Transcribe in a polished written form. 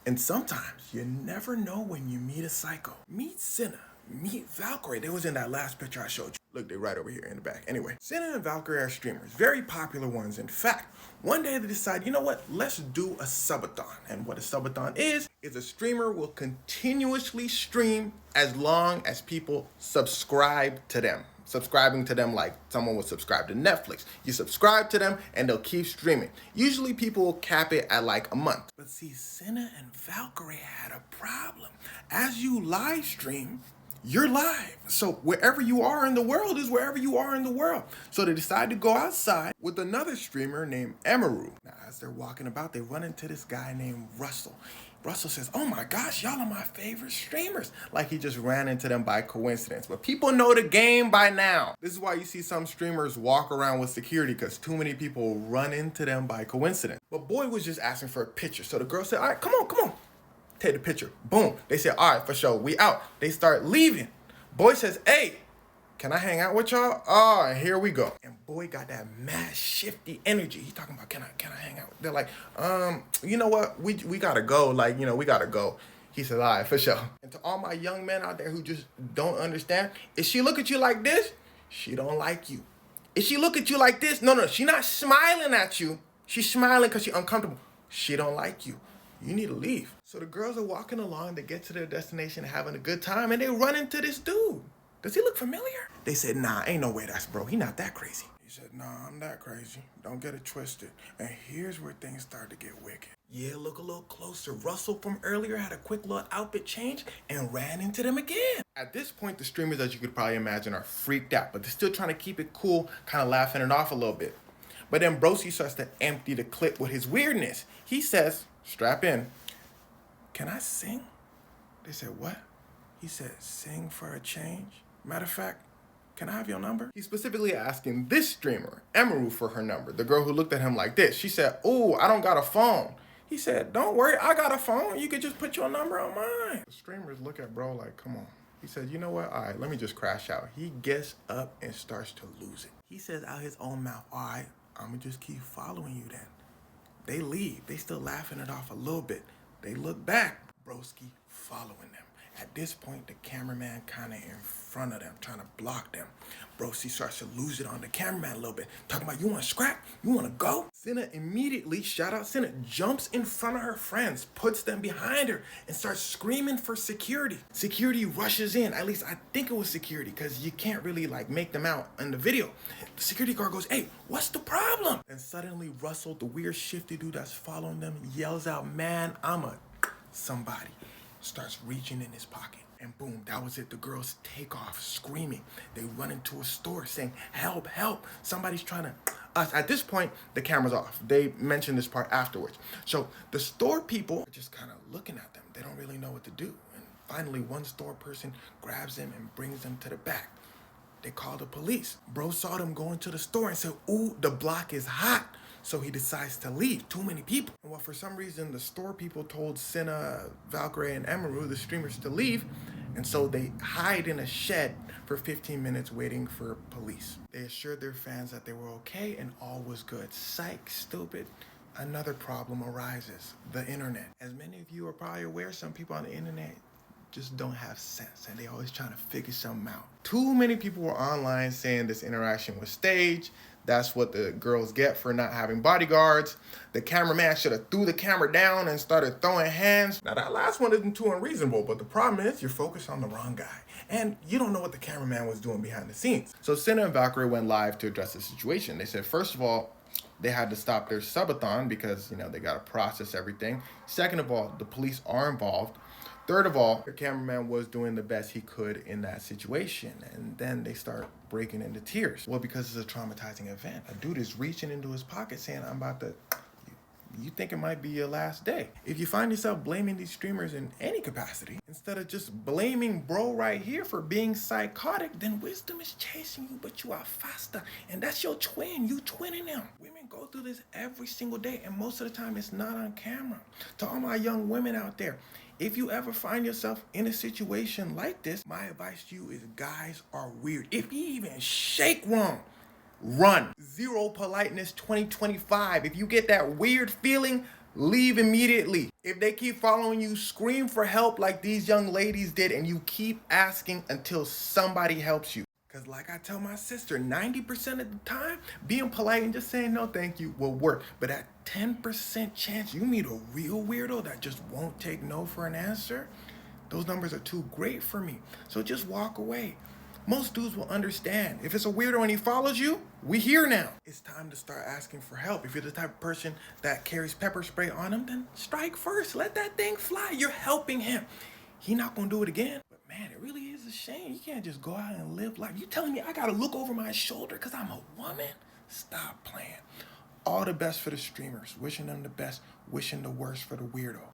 And sometimes you never know when you meet a psycho. Meet Cinna, meet Valkyrae. They was in that last picture I showed you. Look, they're right over here in the back. Anyway, Cinna and Valkyrae are streamers, very popular ones. In fact, one day they decide, you know what, let's do a subathon. And what a subathon is a streamer will continuously stream as long as people subscribe to them. Subscribing to them like someone would subscribe to Netflix. You subscribe to them and they'll keep streaming. Usually people will cap it at like a month. But see, Cinna and Valkyrae had a problem. As you live stream, you're live. So wherever you are in the world is wherever you are in the world. So they decide to go outside with another streamer named Emiru. Now, as they're walking about, they run into this guy named Russell. Russell says, oh my gosh, y'all are my favorite streamers. Like he just ran into them by coincidence. But people know the game by now. This is why you see some streamers walk around with security, because too many people run into them by coincidence. But boy was just asking for a picture. So the girl said, all right, come on. Take the picture. Boom. They said, all right, for sure, we out. They start leaving. Boy says, hey, can I hang out with y'all? Oh, and here we go. And boy got that mad shifty energy. He talking about, can I hang out? They're like, you know what? We gotta go. Like, we gotta go. He said, all right, for sure. And to all my young men out there who just don't understand, if she look at you like this, she don't like you. If she look at you like this, no, she not smiling at you. She's smiling because she's uncomfortable. She don't like you. You need to leave. So the girls are walking along, they get to their destination, having a good time, and they run into this dude. Does he look familiar? They said, nah, ain't no way that's bro. He not that crazy. He said, nah, I'm that crazy. Don't get it twisted. And here's where things start to get wicked. Yeah, look a little closer. Russell from earlier had a quick little outfit change and ran into them again. At this point, the streamers, as you could probably imagine, are freaked out, but they're still trying to keep it cool, kind of laughing it off a little bit. But then Broski starts to empty the clip with his weirdness. He says, strap in, can I sing? They said, what? He said, sing for a change? Matter of fact, can I have your number? He's specifically asking this streamer, Emiru, for her number. The girl who looked at him like this. She said, oh, I don't got a phone. He said, don't worry, I got a phone. You could just put your number on mine. The streamers look at bro like, come on. He said, you know what? All right, let me just crash out. He gets up and starts to lose it. He says out his own mouth, all right, I'm gonna just keep following you then. They leave. They still laughing it off a little bit. They look back. Broski following them. At this point, the cameraman kind of in front of them, trying to block them. Broski starts to lose it on the cameraman a little bit. Talking about, you want to scrap? You want to go? Cinna immediately, shout out Cinna, jumps in front of her friends, puts them behind her, and starts screaming for security. Security rushes in. At least I think it was security, because you can't really make them out in the video. The security guard goes, hey, what's the problem? And suddenly Russell, the weird shifty dude that's following them, yells out, man, I'm a somebody. Starts reaching in his pocket. And boom, that was it. The girls take off screaming. They run into a store saying, help, help. Somebody's trying to us. At this point, the camera's off. They mentioned this part afterwards. So the store people are just kind of looking at them. They don't really know what to do. And finally, one store person grabs them and brings them to the back. They call the police. Bro saw them go into the store and said, ooh, the block is hot. So he decides to leave. Too many people. And well, for some reason, the store people told Cinna, Valkyrae, and Emiru, the streamers, to leave. And so they hide in a shed for 15 minutes waiting for police. They assured their fans that they were okay and all was good. Psych, stupid. Another problem arises. The internet. As many of you are probably aware, some people on the internet just don't have sense and they always trying to figure something out. Too many people were online saying this interaction was staged. That's what the girls get for not having bodyguards. The cameraman should have threw the camera down and started throwing hands. Now that last one isn't too unreasonable, but the problem is you're focused on the wrong guy. And you don't know what the cameraman was doing behind the scenes. So Cinna and Valkyrae went live to address the situation. They said, first of all, they had to stop their subathon because, they got to process everything. Second of all, the police are involved. Third of all, the cameraman was doing the best he could in that situation. And then they start breaking into tears. Well, because it's a traumatizing event. A dude is reaching into his pocket saying, I'm about to, you think it might be your last day. If you find yourself blaming these streamers in any capacity, instead of just blaming bro right here for being psychotic, then wisdom is chasing you, but you are faster. And that's your twin. You twinning them. Women go through this every single day, and most of the time it's not on camera. To all my young women out there, if you ever find yourself in a situation like this, my advice to you is guys are weird. If you even shake wrong, run. Zero politeness 2025. If you get that weird feeling, leave immediately. If they keep following you, scream for help like these young ladies did, and you keep asking until somebody helps you. Because like I tell my sister, 90% of the time, being polite and just saying no thank you will work. But that 10% chance you meet a real weirdo that just won't take no for an answer, those numbers are too great for me. So just walk away. Most dudes will understand. If it's a weirdo and he follows you, we here now. It's time to start asking for help. If you're the type of person that carries pepper spray on him, then strike first. Let that thing fly. You're helping him. He not gonna do it again. But man, it really is a shame. You can't just go out and live life. You telling me I gotta look over my shoulder because I'm a woman? Stop playing. All the best for the streamers. Wishing them the best. Wishing the worst for the weirdo.